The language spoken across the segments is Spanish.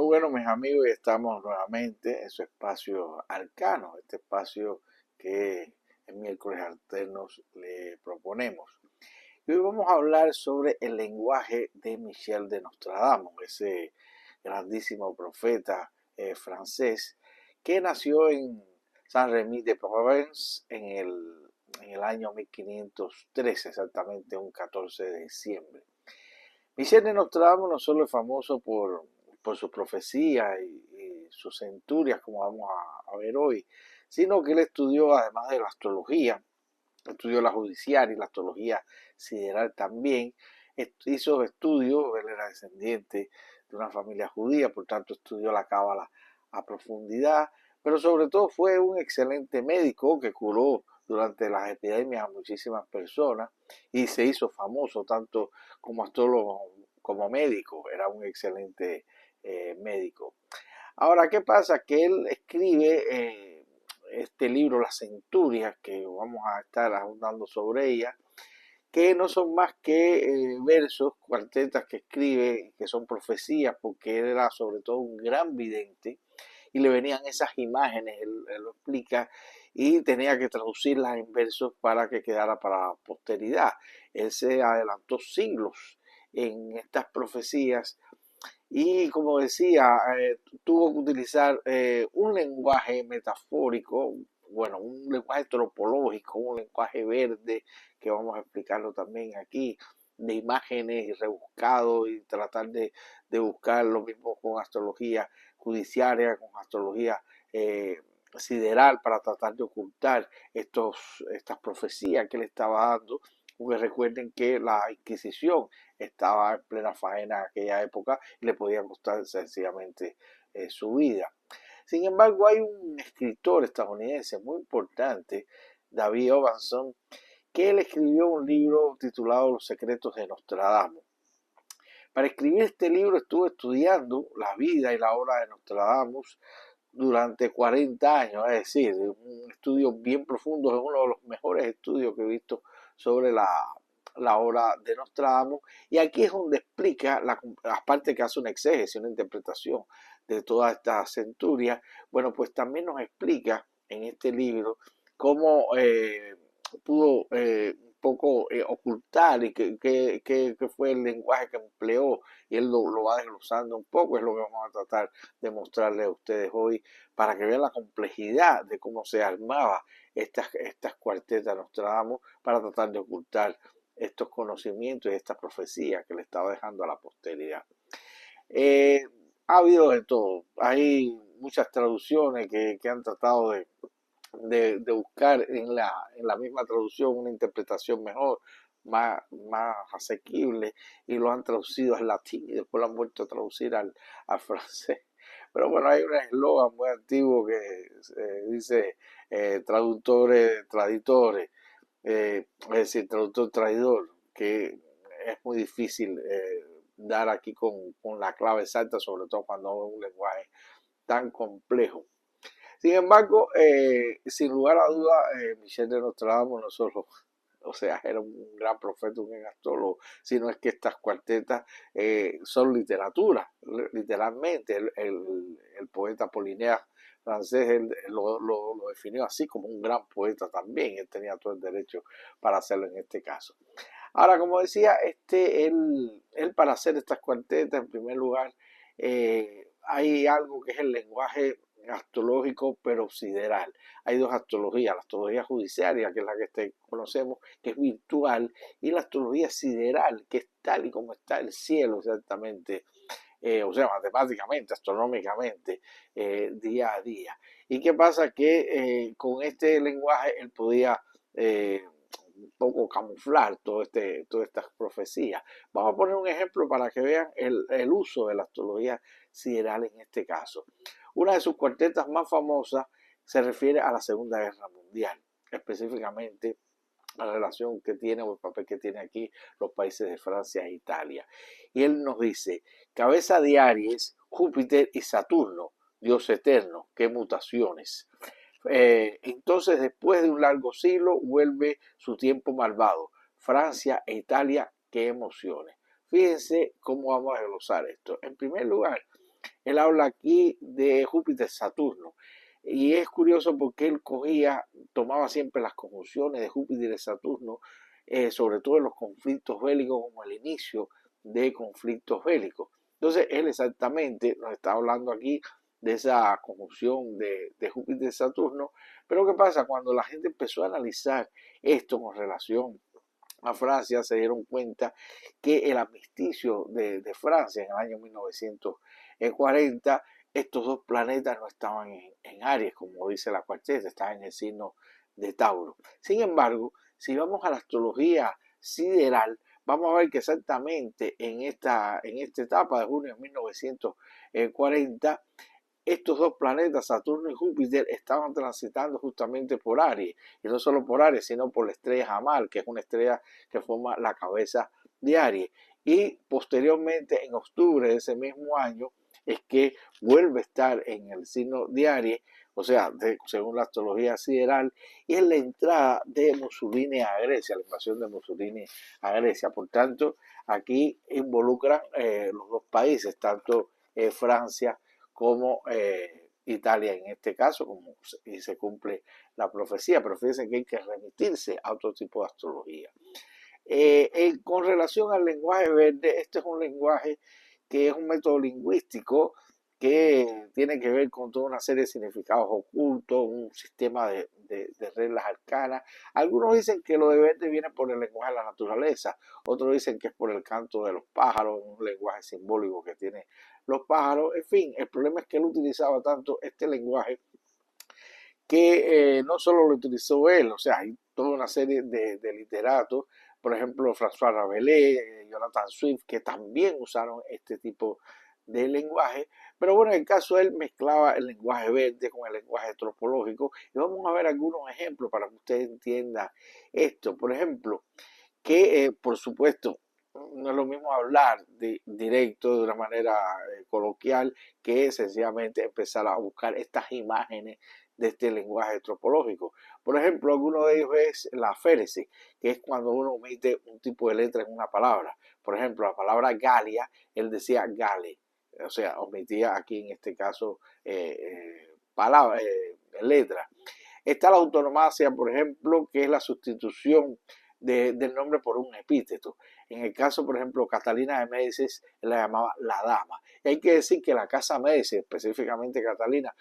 Bueno, mis amigos, estamos nuevamente en su espacio arcano, este espacio que en miércoles alternos le proponemos. Y hoy vamos a hablar sobre el lenguaje de Michel de Nostradamus, ese grandísimo profeta francés que nació en Saint-Rémy de Provence en el año 1513, exactamente un 14 de diciembre. Michel de Nostradamus no solo es famoso por sus profecías y sus centurias, como vamos a ver hoy, sino que él estudió, además de la astrología, estudió la judicial y la astrología sideral también, hizo estudios, él era descendiente de una familia judía, por tanto estudió la cábala a profundidad, pero sobre todo fue un excelente médico que curó durante las epidemias a muchísimas personas y se hizo famoso tanto como astrólogo como médico, era un excelente médico. Ahora, ¿qué pasa? Que él escribe este libro, Las Centurias, que vamos a estar ahondando sobre ella, que no son más que versos, cuartetas que escribe, que son profecías, porque él era sobre todo un gran vidente y le venían esas imágenes, él lo explica, y tenía que traducirlas en versos para que quedara para la posteridad. Él se adelantó siglos en estas profecías y, como decía, tuvo que utilizar un lenguaje metafórico, bueno, un lenguaje tropológico, un lenguaje verde, que vamos a explicarlo también aquí, de imágenes y rebuscado y tratar de buscar lo mismo con astrología judiciaria, con astrología sideral para tratar de ocultar estas profecías que le estaba dando, porque recuerden que la Inquisición estaba en plena faena en aquella época y le podía costar sencillamente su vida. Sin embargo, hay un escritor estadounidense muy importante, David Ovanson, que él escribió un libro titulado Los secretos de Nostradamus. Para escribir este libro estuve estudiando la vida y la obra de Nostradamus durante 40 años, es decir, un estudio bien profundo, es uno de los mejores estudios que he visto sobre la obra de Nostradamus, y aquí es donde explica, aparte que hace una exégesis, una interpretación de toda esta centuria, bueno, pues también nos explica en este libro cómo pudo un poco ocultar y qué fue el lenguaje que empleó, y él lo va desglosando un poco, es lo que vamos a tratar de mostrarle a ustedes hoy, para que vean la complejidad de cómo se armaba estas cuartetas Nostradamus para tratar de ocultar estos conocimientos y estas profecías que le estaba dejando a la posteridad. Eh, ha habido de todo, hay muchas traducciones que han tratado de buscar en la misma traducción una interpretación mejor, más asequible, y lo han traducido al latín y después lo han vuelto a traducir al francés. Pero bueno, hay un eslogan muy antiguo que dice traductores, traditores, es decir, traductor, traidor, que es muy difícil dar aquí con la clave exacta, sobre todo cuando es un lenguaje tan complejo. Sin embargo, sin lugar a duda, Michel de Nostradamus no solo, o sea, era un gran profeta, un gran astrólogo, sino es que estas cuartetas son literatura, literalmente. El poeta Apollinaire francés lo definió así, como un gran poeta también. Él tenía todo el derecho para hacerlo en este caso. Ahora, como decía, él para hacer estas cuartetas, en primer lugar, hay algo que es el lenguaje astrológico pero sideral. Hay dos astrologías, la astrología judiciaria, que es la que conocemos, que es virtual, y la astrología sideral, que es tal y como está el cielo exactamente, o sea, matemáticamente, astronómicamente, día a día. ¿Y qué pasa? Que con este lenguaje él podía un poco camuflar todas estas profecías. Vamos a poner un ejemplo para que vean el uso de la astrología sideral en este caso. Una de sus cuartetas más famosas se refiere a la Segunda Guerra Mundial, específicamente a la relación que tiene o el papel que tiene aquí los países de Francia e Italia. Y él nos dice: cabeza de Aries, Júpiter y Saturno, Dios eterno, qué mutaciones. Entonces, después de un largo siglo, vuelve su tiempo malvado. Francia e Italia, qué emociones. Fíjense cómo vamos a glosar esto. En primer lugar, él habla aquí de Júpiter-Saturno. Y es curioso porque él tomaba siempre las conjunciones de Júpiter y Saturno, sobre todo en los conflictos bélicos, como el inicio de conflictos bélicos. Entonces, él exactamente nos está hablando aquí de esa conjunción de Júpiter y Saturno. Pero ¿qué pasa? Cuando la gente empezó a analizar esto con relación a Francia, se dieron cuenta que el armisticio de Francia en el año 1940, estos dos planetas no estaban en Aries, como dice la cuarteta, estaban en el signo de Tauro. Sin embargo, si vamos a la astrología sideral, vamos a ver que exactamente en esta etapa de junio de 1940, estos dos planetas, Saturno y Júpiter, estaban transitando justamente por Aries, y no solo por Aries, sino por la estrella Hamal, que es una estrella que forma la cabeza de Aries. Y posteriormente, en octubre de ese mismo año, es que vuelve a estar en el signo de Aries, o sea, según la astrología sideral, y es la entrada de Mussolini a Grecia, la invasión de Mussolini a Grecia. Por tanto, aquí involucran los dos países, tanto Francia como Italia en este caso, y se cumple la profecía, pero fíjense que hay que remitirse a otro tipo de astrología. Con relación al lenguaje verde, este es un lenguaje que es un método lingüístico que tiene que ver con toda una serie de significados ocultos, un sistema de reglas arcanas. Algunos dicen que lo de verde viene por el lenguaje de la naturaleza, otros dicen que es por el canto de los pájaros, un lenguaje simbólico que tiene los pájaros. En fin, el problema es que él utilizaba tanto este lenguaje que no solo lo utilizó él, o sea, hay toda una serie de literatos, por ejemplo, François Rabelais, Jonathan Swift, que también usaron este tipo de lenguaje, pero bueno, en el caso de él mezclaba el lenguaje verde con el lenguaje tropológico, y vamos a ver algunos ejemplos para que usted entienda esto. Por ejemplo, que por supuesto no es lo mismo hablar directo de una manera coloquial que sencillamente empezar a buscar estas imágenes de este lenguaje tropológico. Por ejemplo, alguno de ellos es la féresis, que es cuando uno omite un tipo de letra en una palabra. Por ejemplo, la palabra Galia, él decía Gale, o sea, omitía aquí en este caso palabra, letra. Está la autonomasia, por ejemplo, que es la sustitución del nombre por un epíteto. En el caso, por ejemplo, Catalina de Médicis la llamaba la dama. Y hay que decir que la casa Médicis, específicamente Catalina,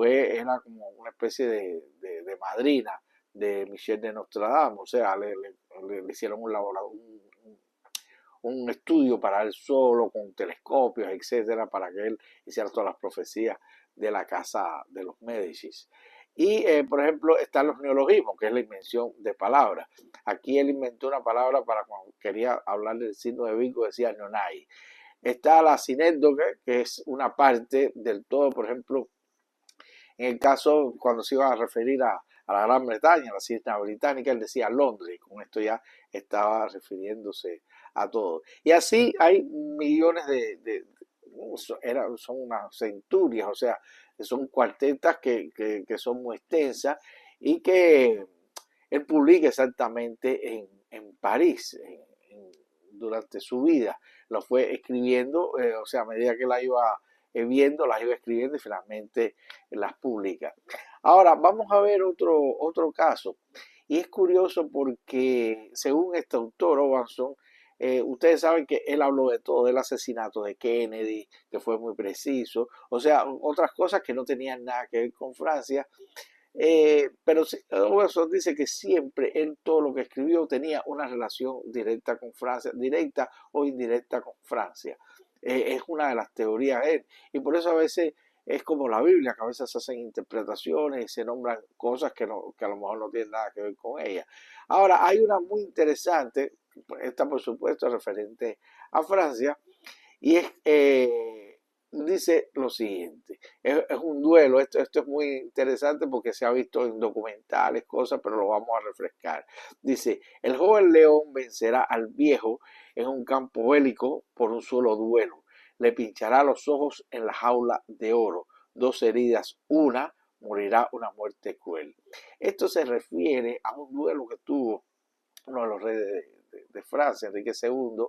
era como una especie de madrina de Michel de Nostradamo. O sea, le hicieron un estudio para él solo, con telescopios, etcétera, para que él hiciera todas las profecías de la casa de los Médicis. Y, por ejemplo, están los neologismos, que es la invención de palabras. Aquí él inventó una palabra para cuando quería hablar del signo de Virgo, decía nonai. Está la sinécdoque, que es una parte del todo, por ejemplo, en el caso cuando se iba a referir a la Gran Bretaña, a las Islas Británicas, él decía Londres, con esto ya estaba refiriéndose a todo. Y así hay millones son unas centurias, o sea, son cuartetas que son muy extensas y que él publica exactamente en París, durante su vida. Lo fue escribiendo, o sea, a medida que la iba viendo, las iba escribiendo y finalmente las publica. Ahora, vamos a ver otro caso. Y es curioso porque, según este autor, Obanson, ustedes saben que él habló de todo, del asesinato de Kennedy, que fue muy preciso, o sea, otras cosas que no tenían nada que ver con Francia, pero Oberson dice que siempre él todo lo que escribió tenía una relación directa con Francia, directa o indirecta con Francia. Es una de las teorías de él. Y por eso a veces es como la Biblia, que a veces se hacen interpretaciones y se nombran cosas que a lo mejor no tienen nada que ver con ella. Ahora, hay una muy interesante, esta por supuesto referente a Francia, y dice lo siguiente, es un duelo, esto es muy interesante porque se ha visto en documentales, cosas, pero lo vamos a refrescar. Dice, el joven león vencerá al viejo en un campo bélico por un solo duelo. Le pinchará los ojos en la jaula de oro. Dos heridas, una, morirá una muerte cruel. Esto se refiere a un duelo que tuvo uno de los reyes de Francia, Enrique II,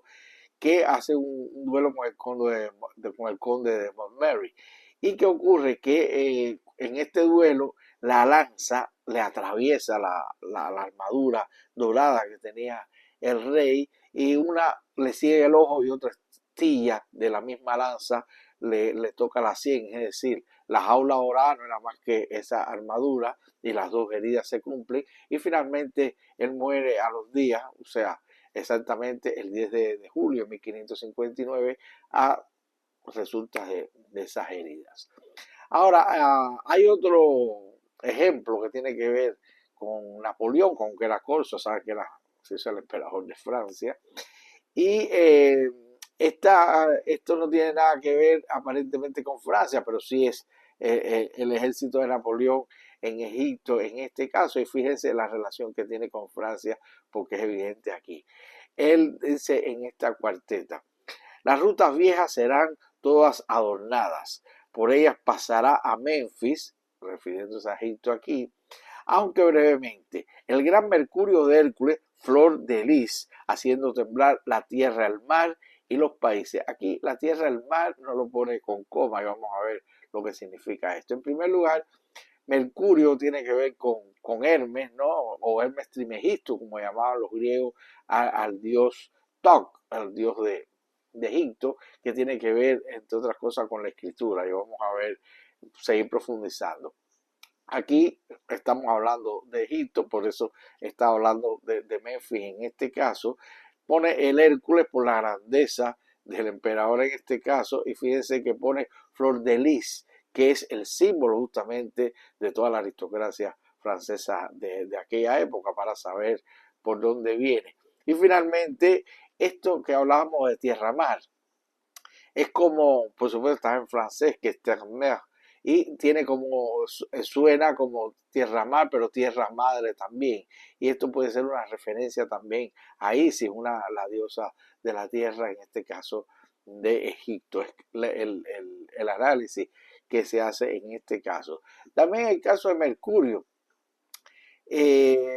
que hace un duelo con el conde de Montgomery. ¿Y qué ocurre? Que en este duelo la lanza le atraviesa la armadura dorada que tenía el rey y una le sigue el ojo y otra astilla de la misma lanza le toca la sien, es decir, la jaula dorada no era más que esa armadura y las dos heridas se cumplen y finalmente él muere a los días, o sea, exactamente el 10 de julio de 1559 a resultas de esas heridas. Ahora, hay otro ejemplo que tiene que ver con Napoleón, con que era corso, sabe que era el emperador de Francia, y esto no tiene nada que ver aparentemente con Francia, pero sí es el ejército de Napoleón en Egipto en este caso, y fíjense la relación que tiene con Francia, porque es evidente aquí. Él dice en esta cuarteta: las rutas viejas serán todas adornadas, por ellas pasará a Memphis, refiriéndose a Egipto aquí, aunque brevemente, el gran Mercurio de Hércules, flor de lis, haciendo temblar la tierra, el mar y los países. Aquí la tierra, el mar, no lo pone con coma y vamos a ver lo que significa esto. En primer lugar, Mercurio tiene que ver con Hermes, ¿no? O Hermes Trimegisto, como llamaban los griegos al dios Toc, al dios de Egipto, que tiene que ver, entre otras cosas, con la escritura. Y vamos a ver, seguir profundizando. Aquí estamos hablando de Egipto, por eso está hablando de Memphis en este caso. Pone el Hércules por la grandeza del emperador en este caso, y fíjense que pone flor de lis, que es el símbolo justamente de toda la aristocracia francesa de aquella época, para saber por dónde viene. Y finalmente, esto que hablábamos de tierra-mar, es como, por supuesto, está en francés, que es terre-mer, y tiene como, suena como tierra-mar, pero tierra-madre también. Y esto puede ser una referencia también a Isis, la diosa de la tierra, en este caso de Egipto. Es el análisis que se hace en este caso. También el caso de Mercurio.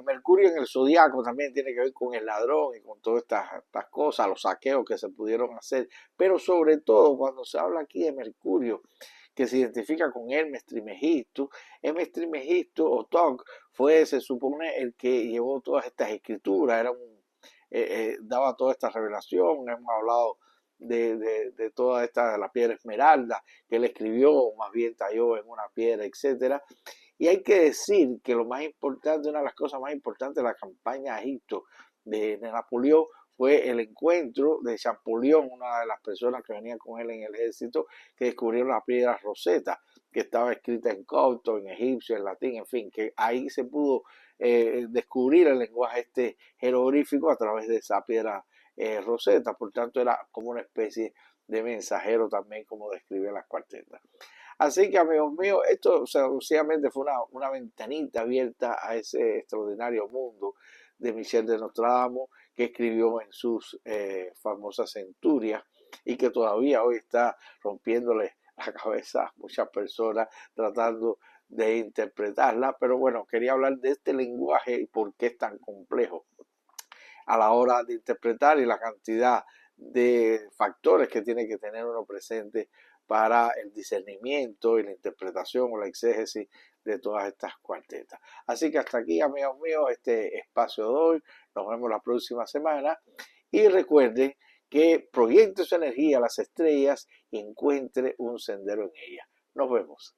Mercurio en el zodiaco también tiene que ver con el ladrón y con todas estas cosas, los saqueos que se pudieron hacer, pero sobre todo cuando se habla aquí de Mercurio, que se identifica con Hermes Trismegisto. Hermes Trismegisto o Toc fue, se supone, el que llevó todas estas escrituras, daba toda esta revelación. Hemos hablado de toda esta, de la piedra esmeralda que él escribió, o más bien talló en una piedra, etcétera. Y hay que decir que lo más importante, una de las cosas más importantes de la campaña a Egipto de Napoleón fue el encuentro de Champollion, una de las personas que venía con él en el ejército, que descubrieron la piedra Rosetta, que estaba escrita en copto, en egipcio, en latín, en fin, que ahí se pudo descubrir el lenguaje jeroglífico a través de esa piedra Rosetta. Por tanto, era como una especie de mensajero también, como describe las cuartetas. Así que, amigos míos, esto sencillamente fue una ventanita abierta a ese extraordinario mundo de Michel de Nostradamo, que escribió en sus famosas centurias y que todavía hoy está rompiéndole la cabeza a muchas personas tratando de interpretarla. Pero bueno, quería hablar de este lenguaje y por qué es tan complejo a la hora de interpretar y la cantidad de factores que tiene que tener uno presente para el discernimiento y la interpretación o la exégesis de todas estas cuartetas. Así que hasta aquí, amigos míos, este espacio de hoy. Nos vemos la próxima semana y recuerden que proyecte su energía a las estrellas y encuentre un sendero en ellas. Nos vemos.